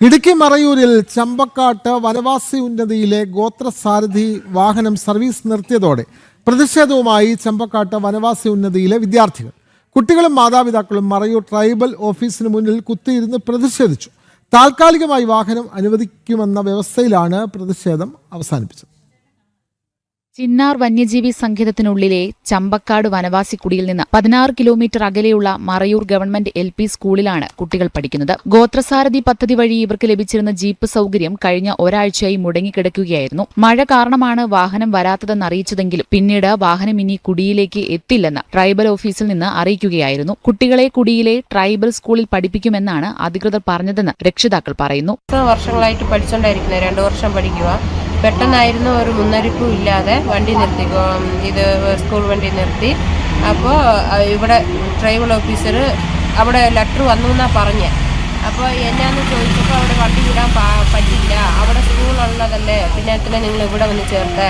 ഇടുക്കി മറയൂരിൽ ചമ്പക്കാട്ട് വനവാസി ഉന്നതിയിലെ ഗോത്രസാരഥി വാഹനം സർവീസ് നിർത്തിയതോടെ പ്രതിഷേധവുമായി ചമ്പക്കാട്ട് വനവാസി ഉന്നതിയിലെ വിദ്യാർത്ഥികൾ. കുട്ടികളും മാതാപിതാക്കളും മറയൂർ ട്രൈബൽ ഓഫീസിന് മുന്നിൽ കുത്തിയിരുന്ന് പ്രതിഷേധിച്ചു. താൽക്കാലികമായി വാഹനം അനുവദിക്കുമെന്ന വ്യവസ്ഥയിലാണ് പ്രതിഷേധം അവസാനിപ്പിച്ചത്. ചിന്നാർ വന്യജീവി സങ്കേതത്തിനുള്ളിലെ ചമ്പക്കാട് വനവാസി കുടിയിൽ നിന്ന് 16 കിലോമീറ്റർ അകലെയുള്ള മറയൂർ ഗവൺമെന്റ് LP സ്കൂളിലാണ് കുട്ടികൾ പഠിക്കുന്നത്. ഗോത്രസാരഥി പദ്ധതി വഴി ഇവർക്ക് ലഭിച്ചിരുന്ന ജീപ്പ് സൗകര്യം കഴിഞ്ഞ ഒരാഴ്ചയായി മുടങ്ങിക്കിടക്കുകയായിരുന്നു. മഴ കാരണമാണ് വാഹനം വരാത്തതെന്ന് അറിയിച്ചതെങ്കിലും പിന്നീട് വാഹനം ഇനി കുടിയിലേക്ക് എത്തില്ലെന്ന് ട്രൈബൽ ഓഫീസിൽ നിന്ന് അറിയിക്കുകയായിരുന്നു. കുട്ടികളെ കുടിയിലെ ട്രൈബൽ സ്കൂളിൽ പഠിപ്പിക്കുമെന്നാണ് അധികൃതർ പറഞ്ഞതെന്ന് രക്ഷിതാക്കൾ പറയുന്നു. വർഷങ്ങളായിട്ട് പഠിച്ചുകൊണ്ടായിരിക്കുന്നത്, 2 വർഷം പഠിക്കുക. പെട്ടെന്നായിരുന്നു ഒരു മുന്നറിയിപ്പും ഇല്ലാതെ വണ്ടി നിർത്തി, ഇത് സ്കൂൾ വണ്ടി നിർത്തി. അപ്പോൾ ഇവിടെ ട്രൈബൽ ഓഫീസർ അവിടെ ലെറ്റർ വന്നു എന്നാണ് പറഞ്ഞത്. അപ്പോൾ എന്നാന്ന് ചോദിച്ചപ്പോൾ അവിടെ വണ്ടി വിടാൻ പറ്റില്ല, അവിടെ സ്കൂളുള്ളതല്ലേ, പിന്നെ എത്ര നിങ്ങൾ ഇവിടെ വന്ന് ചേർത്തേ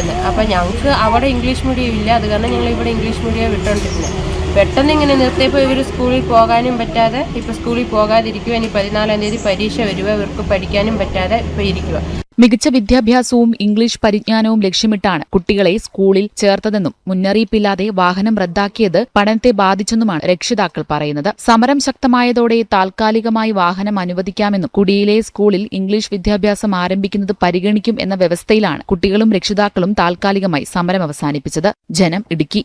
എന്ന്. അപ്പോൾ ഞങ്ങൾക്ക് അവിടെ ഇംഗ്ലീഷ് മീഡിയം ഇല്ല, അത് കാരണം ഞങ്ങൾ ഇവിടെ ഇംഗ്ലീഷ് മീഡിയം വിട്ടുകൊണ്ടിരുന്നത്. പെട്ടെന്ന് ഇങ്ങനെ നിർത്തിയപ്പോൾ ഇവർ സ്കൂളിൽ പോകാനും പറ്റാതെ ഇപ്പോൾ സ്കൂളിൽ പോകാതിരിക്കുക. ഇനി 14-ാം തീയതി പരീക്ഷ വരുക, ഇവർക്ക് പഠിക്കാനും പറ്റാതെ ഇപ്പോൾ ഇരിക്കുക. മികച്ച വിദ്യാഭ്യാസവും ഇംഗ്ലീഷ് പരിജ്ഞാനവും ലക്ഷ്യമിട്ടാണ് കുട്ടികളെ സ്കൂളിൽ ചേർത്തതെന്നും മുന്നറിയിപ്പില്ലാതെ വാഹനം റദ്ദാക്കിയത് പഠനത്തെ ബാധിച്ചെന്നുമാണ് രക്ഷിതാക്കൾ പറയുന്നത്. സമരം ശക്തമായതോടെ താൽക്കാലികമായി വാഹനം അനുവദിക്കാമെന്നും കുടിയിലെ സ്കൂളിൽ ഇംഗ്ലീഷ് വിദ്യാഭ്യാസം ആരംഭിക്കുന്നത് പരിഗണിക്കും എന്ന വ്യവസ്ഥയിലാണ് കുട്ടികളും രക്ഷിതാക്കളും താൽക്കാലികമായി സമരം അവസാനിപ്പിച്ചത്. ജനം, ഇടുക്കി.